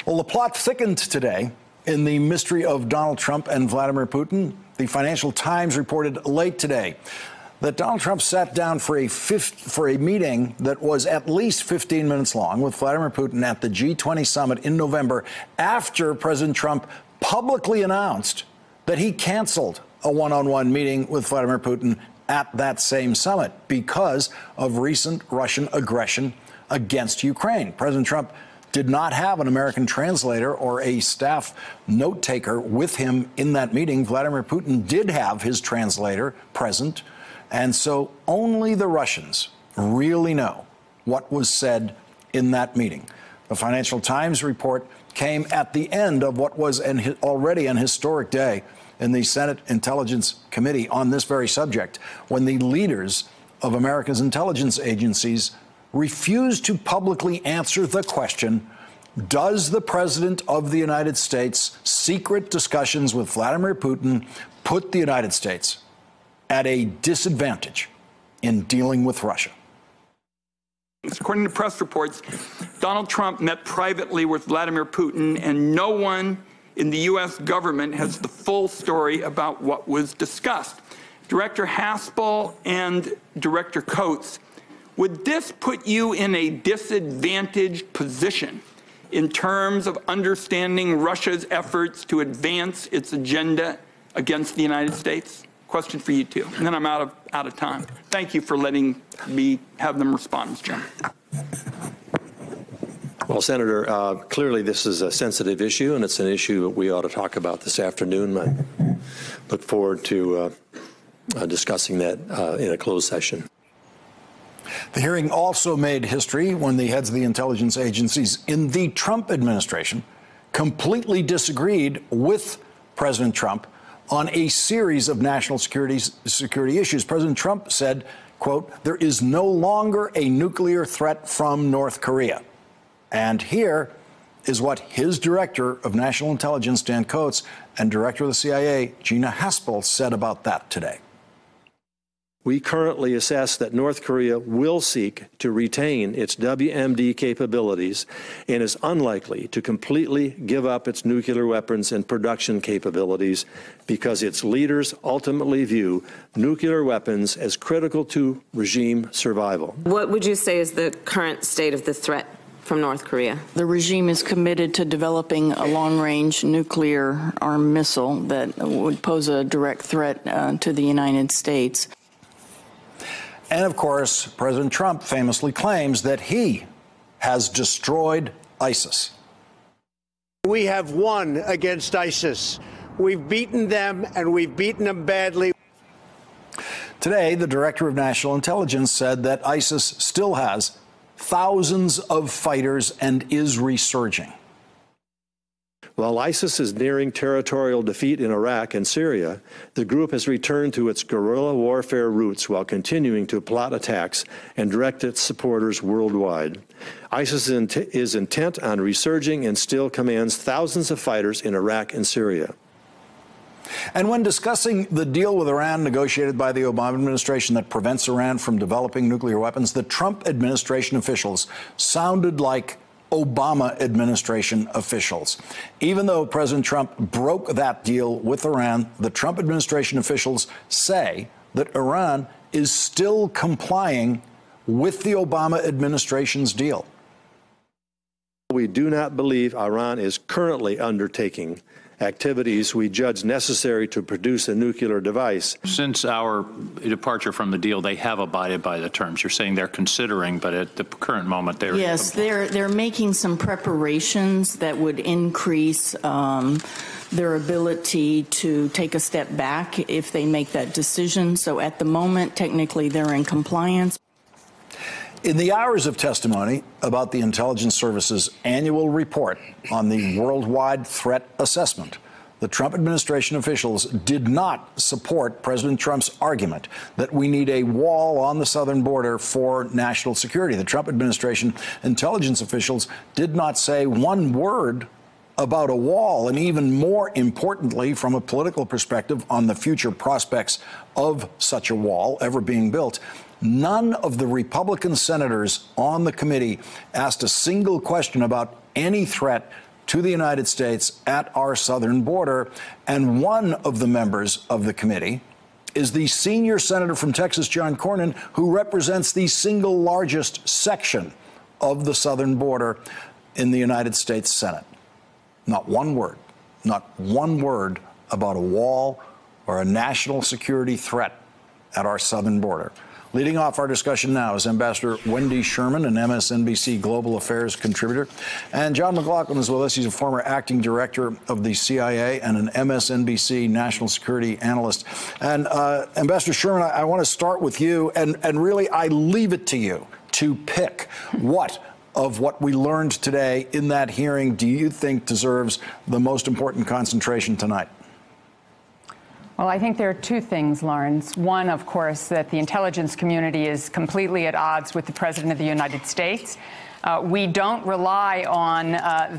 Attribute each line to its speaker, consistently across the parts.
Speaker 1: Well, the plot thickened today in the mystery of Donald Trump and Vladimir Putin. The Financial Times reported late today that Donald Trump sat down for a meeting that was at least 15 minutes long with Vladimir Putin at the G20 summit in November after President Trump publicly announced that he canceled a one-on-one meeting with Vladimir Putin at that same summit because of recent Russian aggression against Ukraine. President Trump did not have an American translator or a staff note taker with him in that meeting. Vladimir Putin did have his translator present, and so only the Russians really know what was said in that meeting. The Financial Times report came at the end of what was already an historic day in the Senate Intelligence Committee on this very subject, when the leaders of America's intelligence agencies refused to publicly answer the question, does the President of the United States' secret discussions with Vladimir Putin put the United States at a disadvantage in dealing with Russia?
Speaker 2: According to press reports, Donald Trump met privately with Vladimir Putin, and no one in the U.S. government has the full story about what was discussed. Director Haspel and Director Coates, would this put you in a disadvantaged position in terms of understanding Russia's efforts to advance its agenda against the United States? Question for you two, and then I'm out of time. Thank you for letting me have them respond, Mr. Chairman.
Speaker 3: Well, Senator, clearly this is a sensitive issue, and it's an issue that we ought to talk about this afternoon. I look forward to discussing that in a closed session.
Speaker 1: The hearing also made history when the heads of the intelligence agencies in the Trump administration completely disagreed with President Trump on a series of national security issues. President Trump said, quote, "There is no longer a nuclear threat from North Korea." And here is what his director of national intelligence, Dan Coates, and director of the CIA, Gina Haspel, said about that today.
Speaker 3: We currently assess that North Korea will seek to retain its WMD capabilities and is unlikely to completely give up its nuclear weapons and production capabilities because its leaders ultimately view nuclear weapons as critical to regime survival.
Speaker 4: What would you say is the current state of the threat from North Korea?
Speaker 5: The regime is committed to developing a long-range nuclear armed missile that would pose a direct threat to the United States.
Speaker 1: And of course, President Trump famously claims that he has destroyed ISIS.
Speaker 6: We have won against ISIS. We've beaten them, and we've beaten them badly.
Speaker 1: Today, the director of national intelligence said that ISIS still has thousands of fighters and is resurging.
Speaker 3: While ISIS is nearing territorial defeat in Iraq and Syria, the group has returned to its guerrilla warfare roots while continuing to plot attacks and direct its supporters worldwide. ISIS is intent on resurging and still commands thousands of fighters in Iraq and Syria.
Speaker 1: And when discussing the deal with Iran negotiated by the Obama administration that prevents Iran from developing nuclear weapons, the Trump administration officials sounded like Obama administration officials. Even though President Trump broke that deal with Iran, the Trump administration officials say that Iran is still complying with the Obama administration's deal.
Speaker 3: We do not believe Iran is currently undertaking activities we judge necessary to produce a nuclear device.
Speaker 7: Since our departure from the deal, they have abided by the terms. You're saying they're considering, but at the current moment, they're...
Speaker 5: Yes, they're making some preparations that would increase their ability to take a step back if they make that decision. So at the moment, technically, they're in compliance.
Speaker 1: In the hours of testimony about the intelligence service's annual report on the worldwide threat assessment, the Trump administration officials did not support President Trump's argument that we need a wall on the southern border for national security. The Trump administration intelligence officials did not say one word about a wall, and even more importantly, from a political perspective, on the future prospects of such a wall ever being built. None of the Republican senators on the committee asked a single question about any threat to the United States at our southern border. And one of the members of the committee is the senior senator from Texas, John Cornyn, who represents the single largest section of the southern border in the United States Senate. Not one word about a wall or a national security threat at our southern border. Leading off our discussion now is Ambassador Wendy Sherman, an MSNBC Global Affairs contributor. And John McLaughlin is with us. He's a former acting director of the CIA and an MSNBC national security analyst. And Ambassador Sherman, I want to start with you. And really, I leave it to you to pick what we learned today in that hearing do you think deserves the most important concentration tonight?
Speaker 8: Well, I think there are two things, Lawrence. One, of course, that the intelligence community is completely at odds with the President of the United States. We don't rely on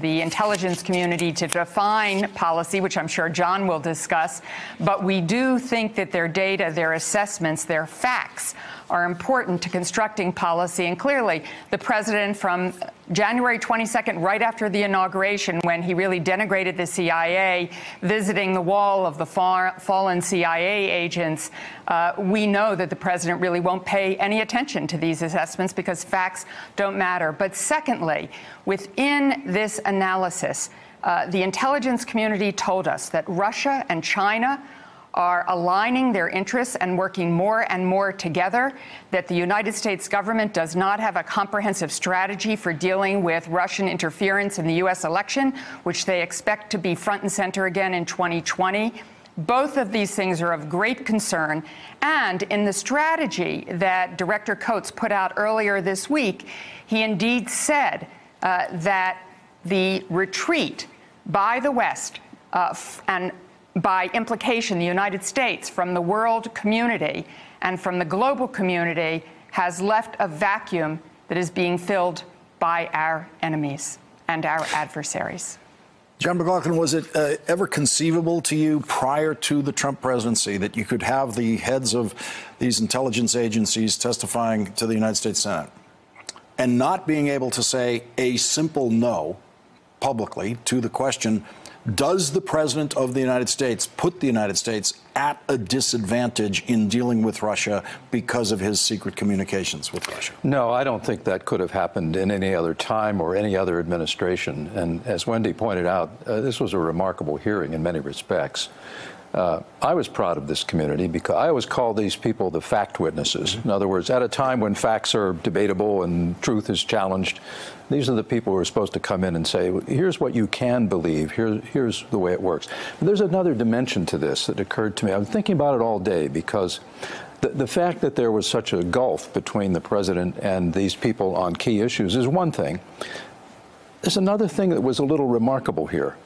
Speaker 8: the intelligence community to define policy, which I'm sure John will discuss, but we do think that their data, their assessments, their facts are important to constructing policy. And clearly, the president from January 22nd, right after the inauguration, when he really denigrated the CIA, visiting the wall of the fallen CIA agents, we know that the president really won't pay any attention to these assessments because facts don't matter. But secondly, within this analysis, the intelligence community told us that Russia and China are aligning their interests and working more and more together, that the United States government does not have a comprehensive strategy for dealing with Russian interference in the U.S. election, which they expect to be front and center again in 2020. Both of these things are of great concern. And in the strategy that Director Coates put out earlier this week, he indeed said that the retreat by the West and by implication, the United States, from the world community and from the global community has left a vacuum that is being filled by our enemies and our adversaries.
Speaker 1: John McLaughlin, was it ever conceivable to you prior to the Trump presidency that you could have the heads of these intelligence agencies testifying to the United States Senate and not being able to say a simple no publicly to the question, does the President of the United States put the United States at a disadvantage in dealing with Russia because of his secret communications with Russia?
Speaker 9: No, I don't think that could have happened in any other time or any other administration. And as Wendy pointed out, this was a remarkable hearing in many respects. I was proud of this community because I always call these people the fact witnesses. In other words, at a time when facts are debatable and truth is challenged, these are the people who are supposed to come in and say, here's what you can believe, here's the way it works. But there's another dimension to this that occurred to me. I was thinking about it all day because the fact that there was such a gulf between the president and these people on key issues is one thing. There's another thing that was a little remarkable here.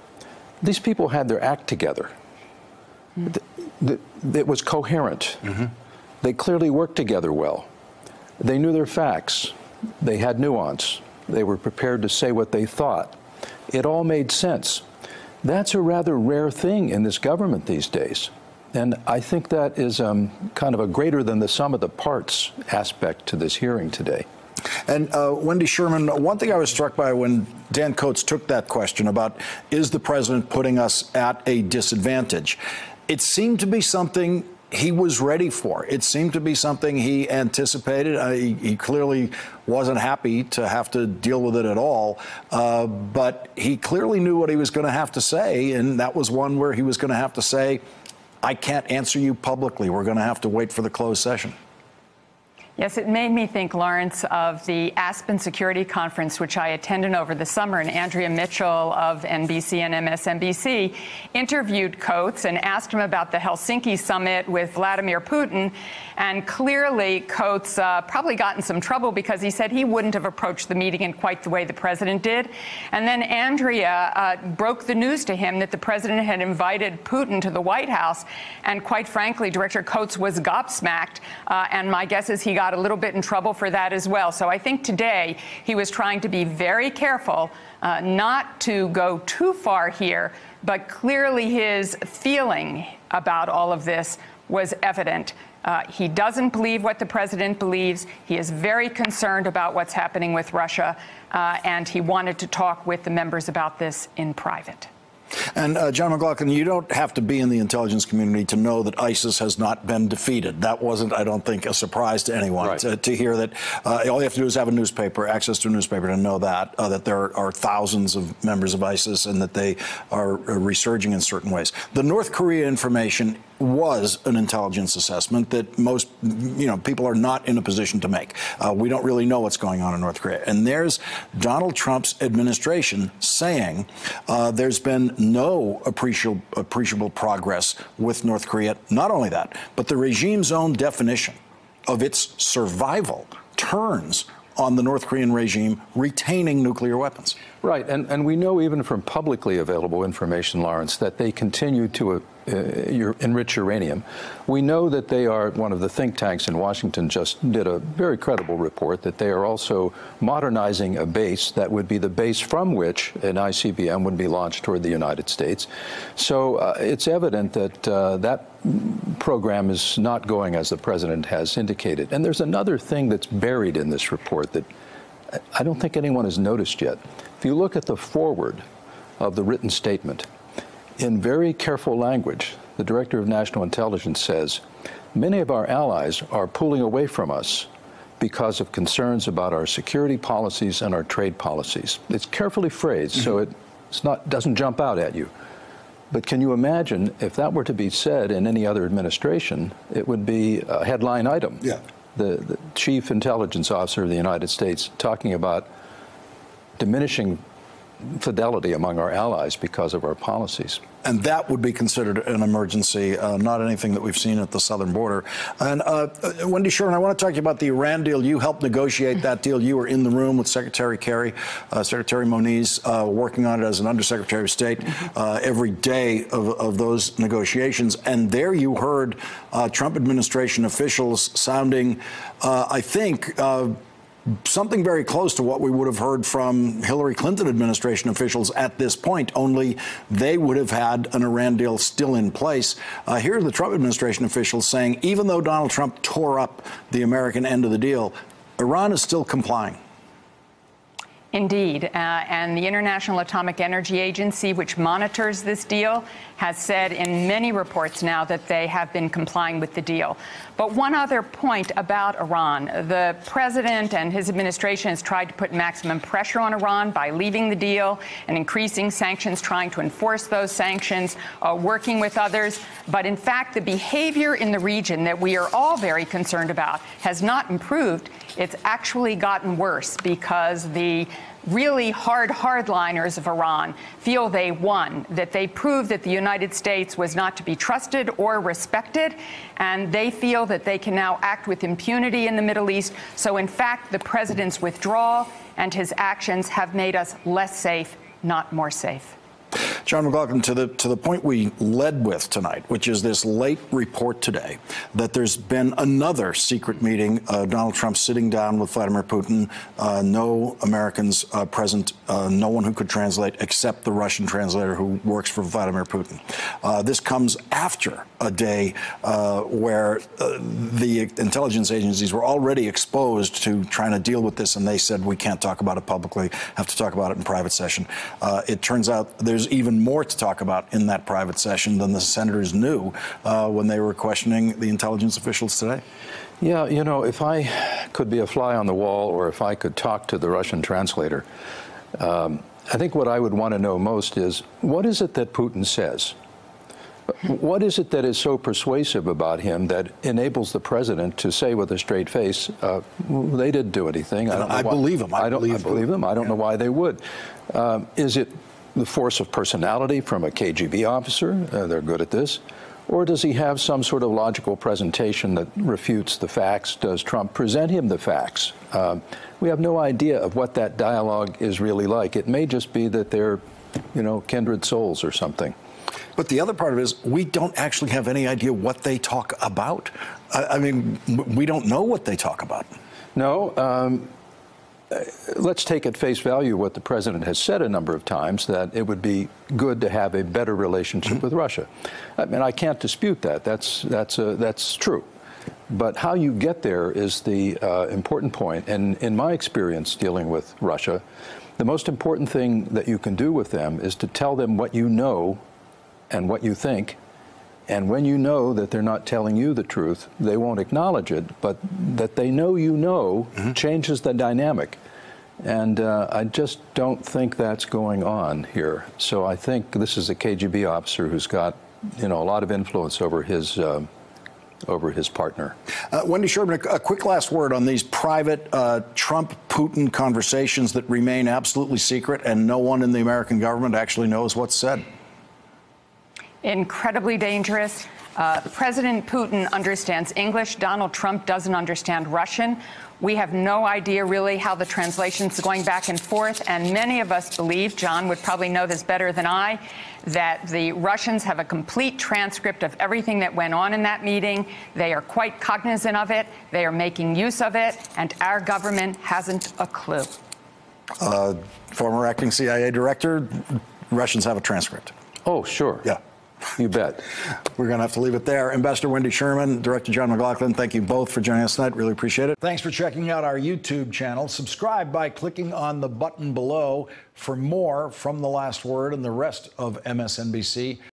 Speaker 9: These people had their act together. It was coherent. They clearly worked together well. They knew their facts. They had nuance. They were prepared to say what they thought. It all made sense. That's a rather rare thing in this government these days. And I think that is kind of a greater than the sum of the parts aspect to this hearing today.
Speaker 1: And Wendy Sherman, one thing I was struck by when Dan Coates took that question about, is the president putting us at a disadvantage? It seemed to be something he was ready for. It seemed to be something he anticipated. He clearly wasn't happy to have to deal with it at all, but he clearly knew what he was going to have to say, and that was one where he was going to have to say, I can't answer you publicly. We're going to have to wait for the closed session.
Speaker 8: Yes, it made me think, Lawrence, of the Aspen Security Conference, which I attended over the summer, and Andrea Mitchell of NBC and MSNBC interviewed Coates and asked him about the Helsinki summit with Vladimir Putin. And clearly, Coates probably got in some trouble because he said he wouldn't have approached the meeting in quite the way the president did. And then Andrea broke the news to him that the president had invited Putin to the White House. And quite frankly, Director Coates was gobsmacked. And my guess is he got a little bit in trouble for that as well. So I think today he was trying to be very careful not to go too far here, but clearly his feeling about all of this was evident. He doesn't believe what the president believes. He is very concerned about what's happening with Russia, and he wanted to talk with the members about this in private.
Speaker 1: And John McLaughlin, you don't have to be in the intelligence community to know that ISIS has not been defeated. That wasn't, I don't think, a surprise to anyone.
Speaker 7: Right.
Speaker 1: To hear that all you have to do is have a newspaper, access to a newspaper, to know that there are thousands of members of ISIS and that they are resurging in certain ways. The North Korea information was an intelligence assessment that most, people are not in a position to make. We don't really know what's going on in North Korea. And there's Donald Trump's administration saying there's been no appreciable progress with North Korea. Not only that, but the regime's own definition of its survival turns on the North Korean regime retaining nuclear weapons.
Speaker 9: Right, and we know even from publicly available information, Lawrence, that they continue to enrich uranium. We know that they are, one of the think tanks in Washington just did a very credible report that they are also modernizing a base that would be the base from which an ICBM would be launched toward the United States. So it's evident that that program is not going as the president has indicated. And there's another thing that's buried in this report that I don't think anyone has noticed yet. If you look at the foreword of the written statement, in very careful language, the Director of National Intelligence says, many of our allies are pulling away from us because of concerns about our security policies and our trade policies. It's carefully phrased, so it doesn't jump out at you. But can you imagine if that were to be said in any other administration, it would be a headline item.
Speaker 1: Yeah.
Speaker 9: The chief intelligence officer of the United States talking about diminishing fidelity among our allies because of our policies.
Speaker 1: And that would be considered an emergency, not anything that we've seen at the southern border. And Wendy Sherman, I want to talk to you about the Iran deal. You helped negotiate that deal. You were in the room with Secretary Kerry, Secretary Moniz, working on it as an Undersecretary of State every day of those negotiations. And there you heard Trump administration officials sounding, I think, something very close to what we would have heard from Hillary Clinton administration officials at this point, only they would have had an Iran deal still in place. Here are the Trump administration officials saying, even though Donald Trump tore up the American end of the deal, Iran is still complying.
Speaker 8: Indeed, and the International Atomic Energy Agency, which monitors this deal, has said in many reports now that they have been complying with the deal. But one other point about Iran. The president and his administration has tried to put maximum pressure on Iran by leaving the deal and increasing sanctions, trying to enforce those sanctions, working with others. But in fact, the behavior in the region that we are all very concerned about has not improved. It's actually gotten worse because the really hardliners of Iran feel they won, that they proved that the United States was not to be trusted or respected, and they feel that they can now act with impunity in the Middle East. So, in fact, the president's withdrawal and his actions have made us less safe, not more safe.
Speaker 1: John McLaughlin, to the point we led with tonight, which is this late report today that there's been another secret meeting, Donald Trump sitting down with Vladimir Putin, no Americans present, no one who could translate except the Russian translator who works for Vladimir Putin. This comes after a day where the intelligence agencies were already exposed to trying to deal with this, and they said, we can't talk about it publicly, have to talk about it in private session. It turns out there's even more to talk about in that private session than the senators knew when they were questioning the intelligence officials today.
Speaker 9: Yeah, you know, if I could be a fly on the wall or if I could talk to the Russian translator, I think what I would want to know most is, what is it that Putin says? What is it that is so persuasive about him that enables the president to say with a straight face, they didn't do anything?
Speaker 1: I believe him.
Speaker 9: I believe them. I don't know why they would. Is it the force of personality from a KGB officer? They're good at this. Or does he have some sort of logical presentation that refutes the facts? Does Trump present him the facts? We have no idea of what that dialogue is really like. It may just be that they're, you know, kindred souls or something.
Speaker 1: But the other part of it is we don't actually have any idea what they talk about. I mean, we don't know what they talk about.
Speaker 9: No. Let's take at face value what the president has said a number of times, that it would be good to have a better relationship with Russia. I mean, I can't dispute that. That's true. But how you get there is the important point. And in my experience dealing with Russia, the most important thing that you can do with them is to tell them what you know and what you think. And when you know that they're not telling you the truth, they won't acknowledge it, but that they know you know changes the dynamic. And I just don't think that's going on here. So I think this is a KGB officer who's got, a lot of influence over his partner.
Speaker 1: Wendy Sherman, a quick last word on these private Trump-Putin conversations that remain absolutely secret and no one in the American government actually knows what's said.
Speaker 8: Incredibly dangerous. President Putin understands English. Donald Trump doesn't understand Russian. We have no idea really how the translation's going back and forth, and many of us believe, John would probably know this better than I, that the Russians have a complete transcript of everything that went on in that meeting. They are quite cognizant of it. They are making use of it, and our government hasn't a clue.
Speaker 1: Former acting CIA director, Russians have a transcript.
Speaker 9: Oh, sure.
Speaker 1: Yeah.
Speaker 9: You bet.
Speaker 1: We're going to have to leave it there. Ambassador Wendy Sherman, Director John McLaughlin, thank you both for joining us tonight. Really appreciate it. Thanks for checking out our YouTube channel. Subscribe by clicking on the button below for more from The Last Word and the rest of MSNBC.